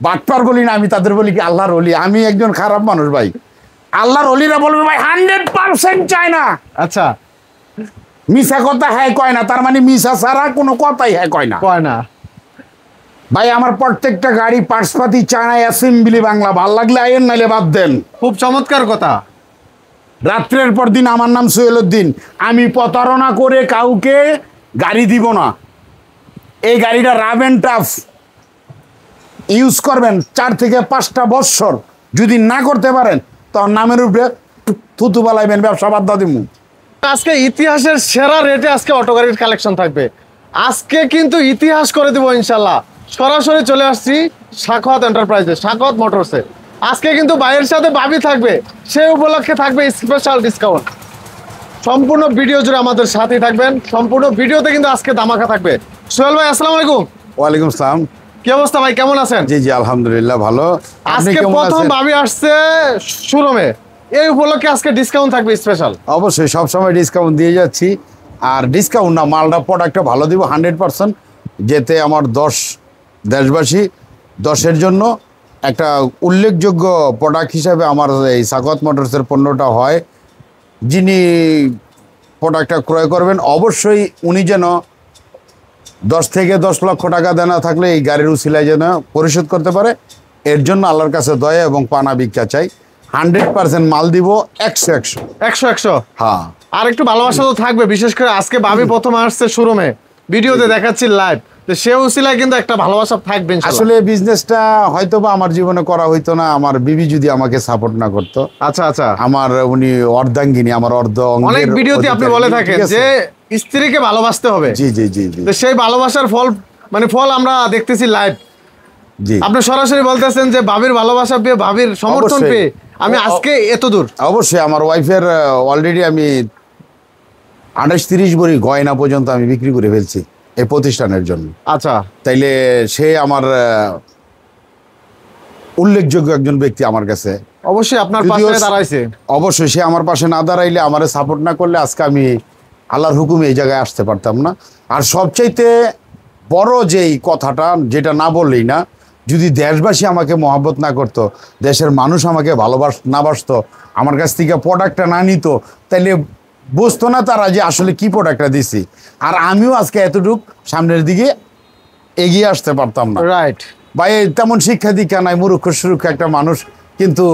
বাটপার বলি না, আমি তাদের বলি কি আল্লাহর ওলি। আমি একজন খারাপ মানুষ ভাই, আল্লাহর ওলিরা বলবে ভাই 100% চায় না। আচ্ছা, মিশা কথা হ্যাঁ কয় না, তার মানে মিশা ছাড়া কোনো কথাই হ্যাঁ কয় না ভাই। আমার প্রত্যেকটা গাড়ি পার্টসপাতি চায়না অ্যাসেম্বলি বাংলা। ভাল লাগলে আইন, নাইলে বাদ দেন। খুব চমৎকার কথা। রাত্রের পর দিন আমার নাম সোহেলউদ্দিন। আমি প্রতারণা করে কাউকে গাড়ি দিব না। এই গাড়িটা রাফ অ্যান্ড টাফ ইউজ করবেন 4 থেকে 5টা বৎসর। যদি না করতে পারেন তখন নামের উপরে থুতু বালাইবেন, ব্যবসা বাদ দিব। আজকে ইতিহাসের সেরা রেটে আজকে অটো গাড়ির কালেকশন থাকবে। আজকে কিন্তু ইতিহাস করে দেবো ইনশাল্লাহ। সরাসরি চলে আসছি সাখাওয়াত এন্টারপ্রাইজে, সাখাওয়াত মোটরসে। আজকে কিন্তু ভাইয়ের সাথে ভাবি থাকবে, সেই উপলক্ষে থাকবে স্পেশাল ডিসকাউন্ট। সম্পূর্ণ ভিডিও জুড়ে আমাদের সাথেই থাকবেন। সম্পূর্ণ ভিডিওতে কিন্তু আজকে ধামাকা থাকবে। সোহেল ভাই, আসসালামু আলাইকুম। ওয়ালাইকুম আসসালাম। কি অবস্থা ভাই, কেমন আছেন? জি জি আলহামদুলিল্লাহ ভালো। আজকে প্রথম ভাবি আসছে শোরুমে, এই উপলক্ষে আজকে ডিসকাউন্ট থাকবে স্পেশাল। অবশ্যই সবসময় ডিসকাউন্ট দিয়ে যাচ্ছি। আর ডিসকাউন্ট না, মালটা প্রোডাক্টটা ভালো দিব 100%, যেতে আমার দেশবাসী 10-এর জন্য একটা উল্লেখযোগ্য প্রোডাক্ট হিসাবে আমার এই সাখাওয়াত মোটরসের পণ্যটা হয়। যিনি প্রোডাক্টটা ক্রয় করবেন অবশ্যই উনি যেন 10 থেকে 10 লক্ষ টাকা দেনা থাকলে এই গাড়ির উসিলায় যেন পরিশোধ করতে পারে, এর জন্য আল্লাহর কাছে দয়া এবং পানা ভিক্ষা চাই। 100% মাল দিব 100। হ্যাঁ, আর একটু ভালোবাসা তো থাকবে, বিশেষ করে আজকে ভাবি প্রথম আসছে শোরুমে, ভিডিওতে দেখাচ্ছি লাইভ, তো সে উসিলায় কিন্তু একটা ভালোবাসা থাকবে। আসলে বিজনেসটা হয়তো বা আমার জীবনে করা হইতো না আমার বিবি যদি আমাকে সাপোর্ট না করতো। আচ্ছা আচ্ছা, আমার উনি অর্ধাঙ্গিনী, আমার অনেক ভিডিওতে আপনি বলে থাকেন যে স্ত্রীকে ভালোবাসতে হবে। জি জি জি জি, তো সেই ভালোবাসার ফল আমরা দেখতেছি লাইভ। জি, আপনি সরাসরি বলতেছেন যে ভাবির ভালোবাসা পেয়ে, ভাবির সমর্থন পেয়ে আমি আজকে এত দূর। অবশ্যই আমার ওয়াইফের অলরেডি আমি 28-30 ভরি গয়না পর্যন্ত আমি বিক্রি করে ফেলছি এই প্রতিষ্ঠানের জন্য। আচ্ছা, তাইলে সে আমার উল্লেখযোগ্য একজন ব্যক্তি আমার কাছে। অবশ্যই আপনার পাশে দাঁড়াইছে। অবশ্যই সে আমার পাশে না দাঁড়াইলে, আমারে সাপোর্ট না করলে আজকে আমি আল্লাহর হুকুমে এই জায়গায় আসতে পারতাম না। আর সবচাইতে বড় যেই কথাটা, যেটা না বললেই না, যদি দেশবাসী আমাকে মহব্বত না করতো, দেশের মানুষ আমাকে না বাসতো, আমার কাছ থেকে প্রোডাক্টটা না নিত, তাইলে বুঝতো না তারা যে আসলে কি প্রোডাক্টটা দিছি। আর আমিও আজকে এতটুক সামনের দিকে এগিয়ে আসতে পারতাম না। রাইট ভাই, তেমন শিক্ষা দীক্ষা নাই, মূর্খ সুরুক্ষ একটা মানুষ। কিন্তু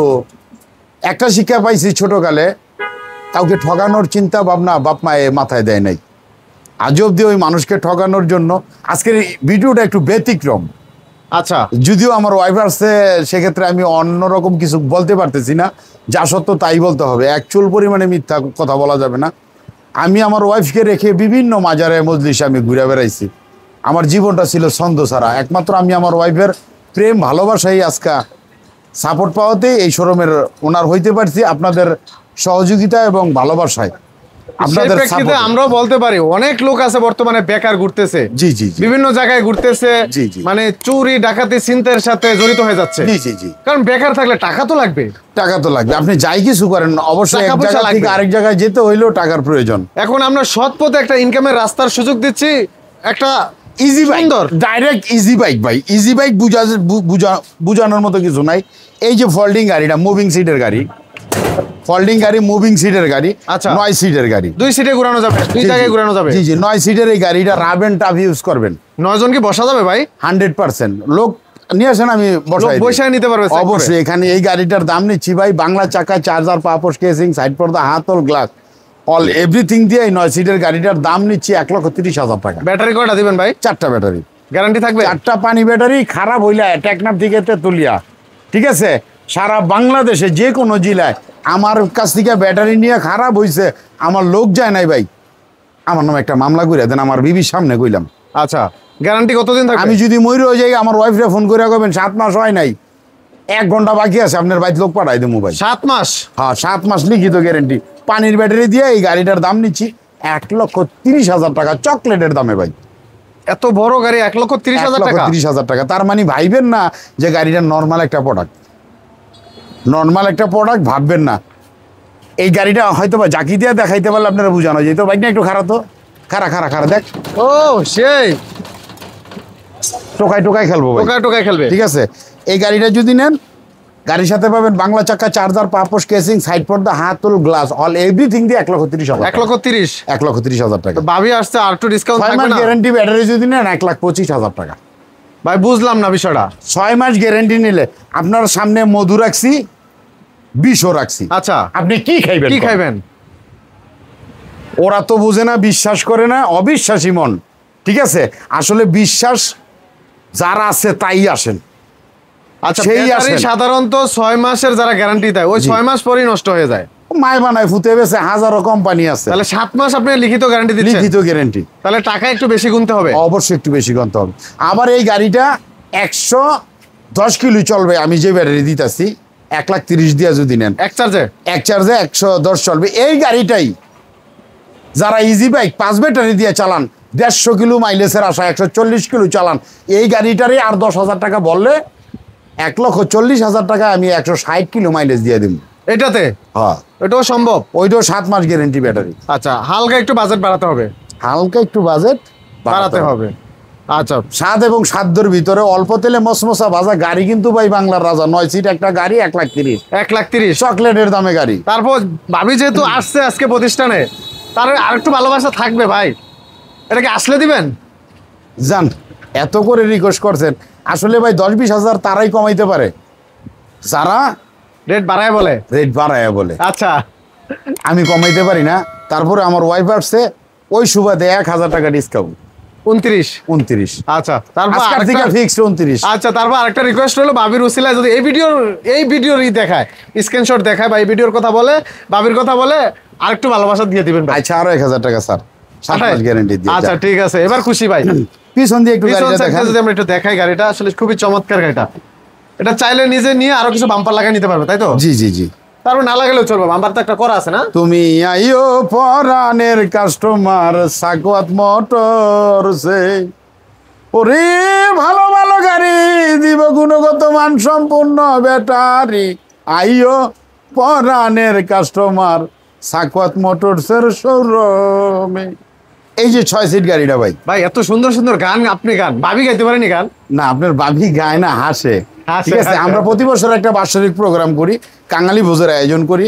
একটা শিক্ষা পাইছি ছোটকালে, কাউকে ঠকানোর চিন্তা ভাবনা বাপ মায়ে মাথায় দেয় নাই। আজ অব্দি ওই মানুষকে ঠকানোর জন্য আজকের ভিডিওটা একটু ব্যতিক্রম। আচ্ছা, যদিও আমার ওয়াইফ আসছে, সেক্ষেত্রে আমি অন্যরকম কিছু বলতে পারতেছি না, যা সত্য তাই বলতে হবে, অ্যাকচুয়াল পরিমাণে মিথ্যা কথা বলা যাবে না। আমি আমার ওয়াইফকে রেখে বিভিন্ন মাজারে মজলিসে আমি ঘুরে বেড়াইছি। আমার জীবনটা ছিল ছন্দ ছাড়া, একমাত্র আমি আমার ওয়াইফের প্রেম ভালোবাসাই আজকে সাপোর্ট পাওয়াতে এই শোরুমের ওনার হইতে পারছি, আপনাদের সহযোগিতা এবং ভালোবাসায়। আপনাদের আমরাও বলতে পারি অনেক লোক আছে বর্তমানে বেকার ঘুরতেছে। জি জি, বিভিন্ন জায়গায় ঘুরতেছে, মানে চুরি ডাকাতি চিন্তার সাথে জড়িত হয়ে যাচ্ছে। জি জি জি, কারণ বেকার থাকলে টাকা তো লাগবে। আপনি যাই কিছু করেন অবশ্যই এক জায়গা থেকে আরেক জায়গায় যেতে হইলেও টাকার প্রয়োজন। এখন আমরা সৎ পথে একটা ইনকামের রাস্তার সুযোগ দিচ্ছি, একটা easy bike, direct easy bike. ভাই, ইজি বাইক বুঝানোর মতো কিছু নাই। এই যে ফোল্ডিং গাড়িটা, মুভিং সিটের গাড়ি, মুভিং সিটের গাড়ি। আচ্ছা, 9 সিটের গাড়ি, 2 সিটে ঘোরানো যাবে, 2 জায়গায় ঘোরানো যাবে। জি জি, 9 সিটের এই গাড়িটা রাফ এন্ড টাফ ইউজ করবেন। 9 জন কি বসা যাবে ভাই? 100% লোক নিয়ে আসেন, আমি বসাই নিতে পারবে অবশ্যই। এখানে এই গাড়িটার দাম নিচ্ছি ভাই, বাংলা চাকা, চার্জার, পাপোশ, কেসিং, সাইড পর্দা, হাতল, গ্লাস, অল এভরিথিং দিয়ে এই 9 সিটের গাড়িটার দাম নিচ্ছি 1,30,000 টাকা। ব্যাটারি কয়টা দিবেন ভাই? 4টা ব্যাটারি গ্যারান্টি থাকবে। 4টা পানি ব্যাটারি, খারাপ হইলে টেকনাফ থেকে তেতুলিয়া, ঠিক আছে, সারা বাংলাদেশে যে কোনো জেলায় আমার কাছ থেকে ব্যাটারি নিয়ে খারাপ হয়েছে, আমার লোক যায় নাই ভাই, আমার নামে একটা মামলা করে দেন, আমার বিবির সামনে কইলাম। আচ্ছা, গ্যারান্টি কতদিন থাকবে? আমি যদি ময়ূর হয়ে যাই, আমার ওয়াইফরে ফোন করে কবেন 7 মাস হয় নাই, 1 ঘন্টা বাকি আছে, আপনার বাড়িতে লোক পাঠাই দেবো ভাই। 7 মাস? হ্যাঁ, 7 মাস লিখিত গ্যারেন্টি। পানির ব্যাটারি দিয়ে এই গাড়িটার দাম নিচ্ছি 1,30,000 টাকা, চকলেটের দামে ভাই। এত বড় গাড়ি 1,30,000 টাকা? 1,30,000 টাকা। তার মানে ভাইবেন না যে গাড়িটা নর্মাল একটা প্রোডাক্ট, ভাববেন না। এই গাড়িটা হয়তো বা জাকি দিয়ে দেখাইতে পারলে আপনারা বুঝানো যেত। বাইক না একটু খারাপ, তো খারা দেখ। ও সেই টোকাই খেলবো, টোকাই খেলবে, ঠিক আছে। এই গাড়িটা যদি নেন, গাড়ির সাথে পাবেন বাংলা চাকা, চার্জার, পাপোশ, কেসিং, সাইড পর্দা, হাতল, গ্লাস, অল এভরিথিং দিয়ে 1,30,000। 1,30,000। 1,30,000 টাকা। ভাবি আসছে আর একটু ডিসকাউন্ট 6 থাকবে মাস না? গ্যারান্টি ব্যাটারি যদি নেন 1,25,000 টাকা। ভাই বুঝলাম না বিষয়টা। 6 মাস গ্যারান্টি নিলে আপনার সামনে মধু রাখছি, বিষও রাখছি। আচ্ছা, আপনি কি খাইবেন? কি খাইবেন? ওরা তো বুঝে না, বিশ্বাস করে না, অবিশ্বাসী মন। ঠিক আছে, আসলে বিশ্বাস যারা আছে তাই আসেন। আচ্ছা, সেই ব্যাটারি আসেন। সাধারণত 6 মাসের যারা গ্যারান্টি দেয় ওই 6 মাস পরেই নষ্ট হয়ে যায়। মায় বানায় ফুতে বেছে, হাজারো কোম্পানি আছে। তাহলে 7 মাস আপনি লিখিত গ্যারান্টি দিচ্ছেন, লিখিত গ্যারান্টি। তাহলে টাকা একটু বেশি গুনতে হবে। অবশ্যই একটু বেশি গন্তে হবে। আবার এই গাড়িটা 110 কিলো চলবে। আমি যে ব্যাটারি দিতেছি 1,30,000 দিয়ে যদি নেন, এক চার্জে এক চার্জে 110 চলবে। এই গাড়িটাই যারা ইজি বাইক 5 ব্যাটারি দিয়ে চালান, 150 কিলো মাইলেজের আশা 140 কিলো চালান, এই গাড়িটারই আর 10,000 টাকা বললে 1,40,000 টাকা আমি 160 কিলো মাইলেজ দিয়ে দিব। এটাতে হ্যাঁ, এটাও সম্ভব। ওইটাও 7 মাস গ্যারেন্টি ব্যাটারি। আচ্ছা, হালকা একটু বাজেট বাড়াতে হবে, হালকা একটু বাজেট বাড়াতে হবে। আচ্ছা, স্বাদ এবং সাধ্যের ভিতরে অল্প তেলে মসমসা ভাজা গাড়ি কিন্তু ভাই বাংলার রাজা। 9 সিট একটা গাড়ি 1,30,000। 1,30,000 চকলেটের দামে গাড়ি। তারপর ভাবি যেহেতু আসছে আজকে প্রতিষ্ঠানে, তার আরেকটু ভালোবাসা থাকবে ভাই। এটাকে আসলে দিবেন? জান, এত করে রিকোয়েস্ট করছেন, আসলে ভাই 10-20 হাজার তারাই কমাইতে পারে যারা রেট বাড়ায় বলে। রেট বাড়ায় বলে। আচ্ছা, আমি কমাইতে পারি না। তারপরে আমার ওয়াইফ আসছে, ওই সুবাদে 1,000 টাকা ডিসকাউন্ট, 29। 29। আচ্ছা, তারপর আজকের থেকে আরেকটা- ফিক্সড 29। আচ্ছা, তারপর আরেকটা রিকোয়েস্ট হলো, ভাবির উসিলায় যদি এই ভিডিওর দেখায়, স্ক্রিনশট দেখায় বা এই ভিডিওর কথা বলে, ভাবির কথা বলে, আরেকটু ভালোবাসা দিয়ে দিবেন ভাই। আচ্ছা, আরো 1,000 টাকা স্যার, 7 মাস গ্যারেন্টি দিয়ে। আচ্ছা, ঠিক আছে, এবার খুশি ভাই। পিছন দিয়ে একটু পিছন গাড়িটা সাইডটা দেখান। যদি আমরা একটু দেখাই, গাড়িটা আসলে খুবই চমৎকার গাড়িটা। এটা চাইলে নিজে নিয়ে আরো কিছু বাম্পার লাগিয়ে নিতে পারবে, তাই তো? জি জি জি। তারপর না লাগালেও চলবে, বাম্পার তো একটা করা আছে না? তুমি আইও পরানের কাস্টমার সাকওয়াত মোটরসে, ওরে ভালো ভালো গাড়ি দিব, গুণগত মান সম্পূর্ণ ব্যাটারি। আইও পরানের কাস্টমার সাকওয়াত মোটরসের শোরুমে। এই যে 6 সিট গাড়িটা ভাই। ভাই এত সুন্দর সুন্দর গান আপনি গান, ভাবি গাইতে পারেনি গান? না, আপনার ভাবি গায় না, হাসে। হাসে, ঠিক আছে, হাসে। আমরা প্রতি বছর একটা বাৎসরিক প্রোগ্রাম করি, কাঙালি ভোজের আয়োজন করি।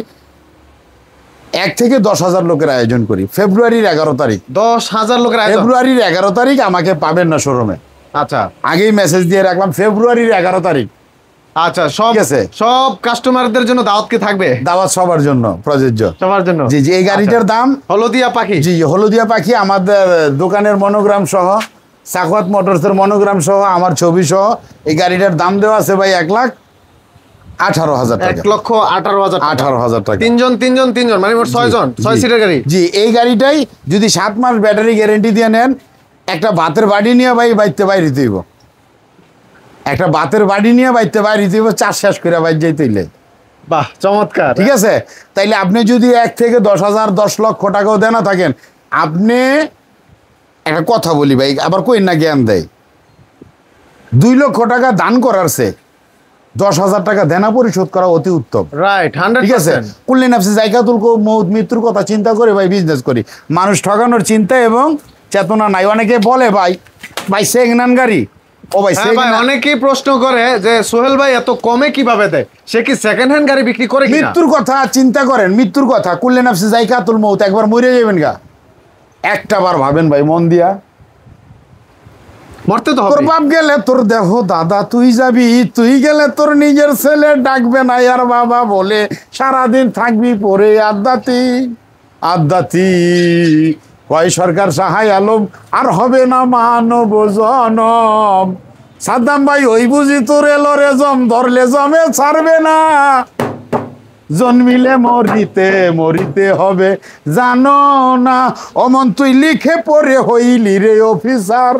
1 থেকে 10,000 লোকের আয়োজন করি ফেব্রুয়ারির 11 তারিখ। 10,000 লোকের আয়োজন। ফেব্রুয়ারির 11 তারিখ আমাকে পাবেন না শোরুমে। আচ্ছা আগেই মেসেজ দিয়ে রাখলাম, ফেব্রুয়ারির 11 তারিখ। আচ্ছা, সব ঠিক আছে। সব কাস্টমারদের জন্য দাওয়াত কি থাকবে? দাওয়াত সবার জন্য প্রযোজ্য। সবার জন্য। জি জি। এই গাড়িটার দাম, হলদিয়া পাখি। জি, হলদিয়া পাখি আমাদের দোকানের মনোগ্রাম সহ, সাকওয়াত মোটরসের মনোগ্রাম সহ, আমার ছবি সহ এই গাড়িটার দাম দেওয়া আছে ভাই 1,18,000 টাকা। 1,18,000 টাকা। 18,000 টাকা। তিনজন মানে মোট 6 জন, 6 জি, সিটের গাড়ি। জি। এই গাড়িটাই যদি 7 মাস ব্যাটারি গ্যারেন্টি দিয়ে নেন, একটা বাতের বাড়ি নিয়ে ভাই বাইতে বাইরে দিব, একটা বাতের বাড়ি নিয়ে বাইতে বাইরে দিব, চাষ শেষ করে বাইর যাইতে হইলে। বাহ, চমৎকার। ঠিক আছে, তাইলে আপনি যদি 1 থেকে 10,000 10 লক্ষ টাকাও দেনা থাকেন, আপনি একটা কথা বলি ভাই, আবার কই না জ্ঞান দেয়, 2 লক্ষ টাকা দান করার চেয়ে 10,000 টাকা দেনা পরিশোধ করা অতি উত্তম। রাইট, 100%। ঠিক আছে, কুল্লি নাফসি জায়গাতুল মৌত, মৃত্যুর কথা চিন্তা করে ভাই বিজনেস করি। মানুষ ঠকানোর চিন্তা এবং চেতনা নাই। অনেকে বলে ভাই ভাই সেকেন্ড গাড়ি, ও ভাই হ্যাঁ ভাই, অনেকেই প্রশ্ন করে যে সোহেল ভাই এত কমে কিভাবে দেয়, সে কি সেকেন্ড হ্যান্ড গাড়ি বিক্রি করে কিনা? মৃত্যুর কথা চিন্তা করেন, মৃত্যুর কথা, কুল্লি নাফসি জায়গাতুল মৌত, একবার মরে যাবেন গা, একটা বার ভাবেন ভাই মন দিয়া, মরতে তো তোর হবে। বাপ গেলে তোর দেহ দাদা তুই যাবি, তুই গেলে তোর নিজের ছেলে ডাকবে না আর বাবা বলে, সারাদিন থাকবি পরে আদ্দাতি আদ্দাতি। কয় সরকার সাহায় আলম আর হবে না মানব জনম, সাদ্দাম ভাই ওই বুঝি তোর এলো রে জম, ধরলে জমে ছাড়বে না, জন্মিলে মরিতে মরিতে হবে জানো না, অমন তুই লিখে পড়ে হইলি রে অফিসার,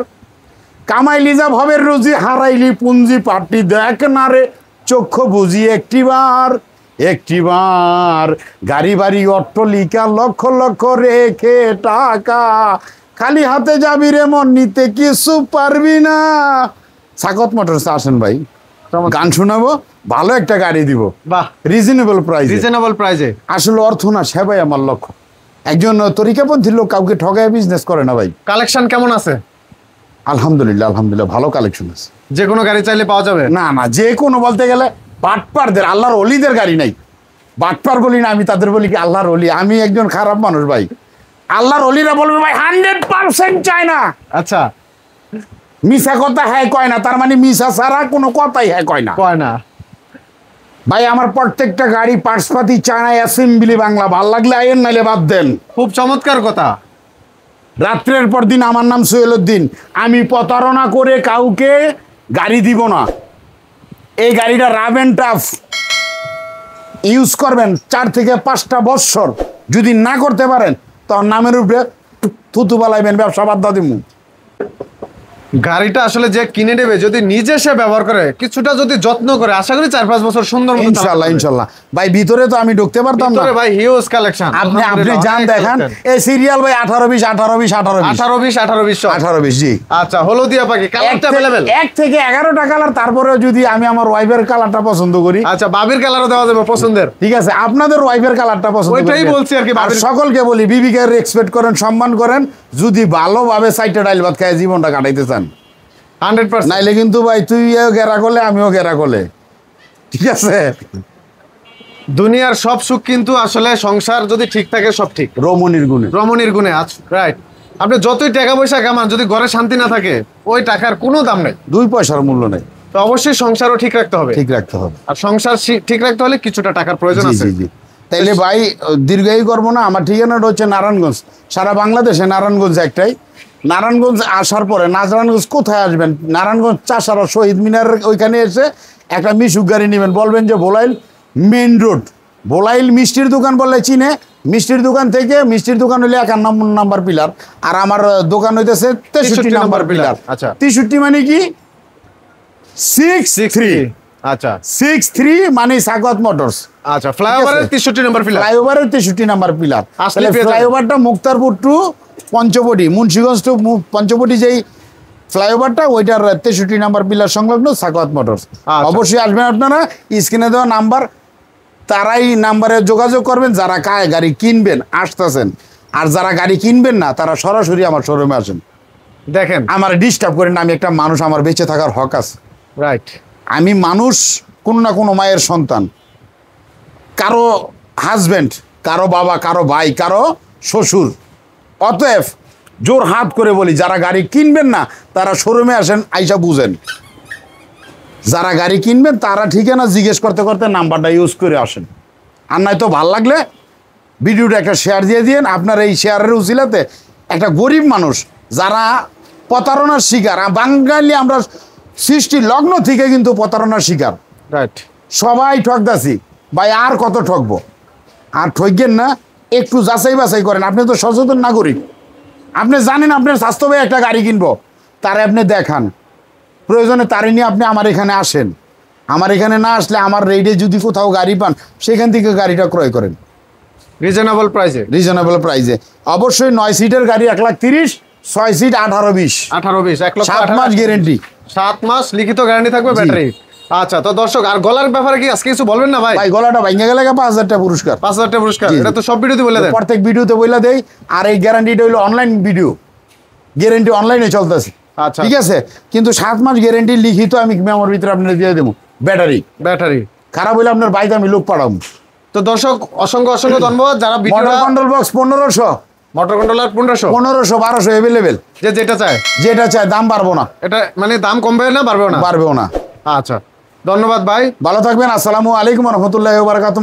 কামাইলি যা ভবের রুজি, হারাইলি পুঞ্জি পাটি, দেখ না রে চক্ষু বুঝি একটিবার একটিবার, গাড়ি বাড়ি অট্টলিকা লক্ষ লক্ষ রেখে টাকা, খালি হাতে যাবি রে মন নিতে কিছু পারবি না। সাকওয়াত মোটরস আসেন ভাই, গান শোনাবো, ভালো একটা গাড়ি দিব, বাহ, রিজনেবল প্রাইস। রিজনেবল প্রাইসে। আসলে অর্থ না, সেবাই আমার লক্ষ্য। একজন তরিকাপন্থী লোক কাউকে ঠগায় বিজনেস করে না ভাই। কালেকশন কেমন আছে? আলহামদুলিল্লাহ আলহামদুলিল্লাহ ভালো কালেকশন আছে। যে কোনো গাড়ি চাইলে পাওয়া যাবে? না না, যে কোনো বলতে গেলে বাটপারদের, আল্লাহর অলিদের গাড়ি নাই। বাটপার বলি না আমি, তাদের বলি কি আল্লাহর অলি। আমি একজন খারাপ মানুষ ভাই, আল্লাহর অলিরা বলবে ভাই 100% চায় না। আচ্ছা, মিশা কথা হ্যাঁ কয় না, তার মানে মিশা ছাড়া কোনো কথাই হ্যাঁ কয় না। কয় না ভাই আমার প্রত্যেকটা গাড়ি পার্টসপাতি চায়না অ্যাসেম্বলি বাংলা, ভাল লাগলে আইন নাইলে বাদ দেন। খুব চমৎকার কথা। রাত্রের পর দিন আমার নাম সোহেলউদ্দিন, আমি প্রতারণা করে কাউকে গাড়ি দিব না। এই গাড়িটা রাফ অ্যান্ড টাফ ইউজ করবেন 4 থেকে 5টা বৎসর, যদি না করতে পারেন তখন নামের উপরে থুতু বালাইবেন, ব্যবসা বাদ দিমু। গাড়িটা আসলে যে কিনে নেবে যদি নিজে সে ব্যবহার করে, কিছুটা যদি যত্ন করে, আশা করি 4-5 বছর সুন্দর মতো ইনশাআল্লাহ ইনশাআল্লাহ। ভাই ভিতরে তো আমি ঢুকতে পারতাম না। ভাই হিউজ কালেকশন, আপনি যান দেখেন এই সিরিয়াল ভাই 18-20 18-20 18-20 18-20 জি। আচ্ছা, হলুদিয়া পাখি কালারটা अवेलेबल 1 থেকে 11টা কালার। তারপরেও যদি আমি আমার ওয়াইফের কালারটা পছন্দ করি, আচ্ছা বাবির কালারও দেওয়া যাবে পছন্দের। ঠিক আছে, আপনাদের ওয়াইফের কালারটা পছন্দ করি, ওইটাই বলছি আর কি। সকলকে বলি বিবিকে রেসপেক্ট করেন, সম্মান করেন, যদি ভালোভাবে সাইটে ডাইল ভাত খায় জীবনটা কাটাইতে চান 100%। নাইলে কিন্তু ভাই তুইও গেরা করলে আমিও গেরা করলে, ঠিক আছে। দুনিয়ার সব সুখ কিন্তু আসলে সংসার যদি ঠিক থাকে সব ঠিক, রমণীর গুণে। রমণীর গুণে। আচ্ছা রাইট, আপনি যতই টাকা পয়সা কামান, যদি ঘরে শান্তি না থাকে ওই টাকার কোনো দাম নেই, 2 পয়সার মূল্য নেই। তো অবশ্যই সংসারও ঠিক রাখতে হবে। ঠিক রাখতে হবে, আর সংসার ঠিক রাখতে হলে কিছুটা টাকার প্রয়োজন জি আছে। জি জি। তাইলে ভাই দীর্ঘায়ী করবো না, আমার ঠিকানাটা হচ্ছে নারায়ণগঞ্জ। সারা বাংলাদেশে নারায়ণগঞ্জ একটাই। নারায়ণগঞ্জ আসার পরে, নারায়ণগঞ্জ কোথায় আসবেন, নারায়ণগঞ্জ চাষারা শহীদ মিনারের ওইখানে এসে একটা মিশুক গাড়ি নেবেন, বলবেন যে ভোলাইল মেইন রোড। ভোলাইল মিষ্টির দোকান বললে চিনে, মিষ্টির দোকান থেকে, মিষ্টির দোকান হলে 51 নাম্বার পিলার, আর আমার দোকান হইতেছে 63 নাম্বার পিলার। আচ্ছা 63 মানে কি 63, আচ্ছা 63 মানে সাগত মোটরস। আচ্ছা, ফ্লাইওভারের 63 নম্বর পিলার, ফ্লাইওভারের 63 নাম্বার পিলার। আসলে পেয়ে যাবেন। ফ্লাইওভারটা মুক্তারপুর টু পঞ্চবটি, মুন্সিগঞ্জ টু পঞ্চবটি যেই ফ্লাইওভারটা, ওইটার 63 নাম্বার পিলার সংলগ্ন সাকওয়াত মোটরস। আচ্ছা। অবশ্যই আসবেন আপনারা, স্ক্রিনে দেওয়া নাম্বার, তারাই নাম্বারে যোগাযোগ করবেন যারা গাড়ি কিনবেন আসতেছেন, আর যারা গাড়ি কিনবেন না তারা সরাসরি আমার শোরুমে আসেন। দেখেন আমার ডিস্টার্ব করেন না, আমি একটা মানুষ, আমার বেঁচে থাকার হক আছে। রাইট, আমি মানুষ, কোনো না কোনো মায়ের সন্তান, কারো হাজব্যান্ড, কারো বাবা, কারো ভাই, কারো শ্বশুর। অতএব জোর হাত করে বলি, যারা গাড়ি কিনবেন না তারা শোরুমে আসেন, আইসা বুঝেন। যারা গাড়ি কিনবেন তারা ঠিকানা জিজ্ঞেস করতে করতে নাম্বারটা ইউজ করে আসেন। আর নয়তো ভাল লাগলে ভিডিওটা একটা শেয়ার দিয়ে দিন। আপনার এই শেয়ারের উচিলাতে একটা গরিব মানুষ যারা প্রতারণার শিকার, বাঙালি আমরা সৃষ্টি লগ্ন থেকে কিন্তু প্রতারণার শিকার, রাইট, সবাই ঠকদাছি ভাই, আর কত ঠকবো। আর ঠকবেন না, একটু যাচাই বাছাই করেন। আপনি তো সচেতন নাগরিক, আপনি জানেন আপনার স্বাস্থ্য একটা গাড়ি কিনবো, তারে আপনি দেখান, প্রয়োজনে তারে নিয়ে আপনি আমার এখানে আসেন। আমার এখানে না আসলে আমার রেডে যদি কোথাও গাড়ি পান, সেখান থেকে গাড়িটা ক্রয় করেন রিজনেবল প্রাইসে। রিজনেবল প্রাইসে। অবশ্যই 9 সিটের গাড়ি 1,30,000, 6 সিট 18-20, 18-20, 7 মাস গ্যারেন্টি, 7 মাস লিখিত গ্যারান্টি থাকবে ব্যাটারি। আচ্ছা, তো দর্শক আর গলার ব্যাপারে কি আজকে কিছু বলবেন না ভাই? ভাই গলাটা ভাঙে গেলে 5,000 টাকা পুরস্কার, 5,000 টাকা পুরস্কার। এটা তো সব ভিডিওতে বলে দেন, প্রত্যেক ভিডিওতে বলে দেই। আর এই গ্যারান্টিটা হলো অনলাইন ভিডিও, গ্যারেন্টি অনলাইনে চলতেছে। আচ্ছা, ঠিক আছে, কিন্তু 7 মাস গ্যারেন্টি লিখিত আমি মেমোর ভিতরে আপনার দিয়ে দেবো। ব্যাটারি খারাপ হইলে আপনার বাইকে আমি লোক পাঠাবো। তো দর্শক অসংখ্য অসংখ্য ধন্যবাদ যারা motor control box 1500, motor controller 1500, 1200 available, যেটা চায় যেটা চায়, দাম পারবো না। এটা মানে দাম কমবে না, বাড়বেও না। না। আচ্ছা, ধন্যবাদ ভাই, ভালো থাকবেন। আসসালামু আলাইকুম ওয়া রাহমাতুল্লাহি ওয়া বারাকাতুহু।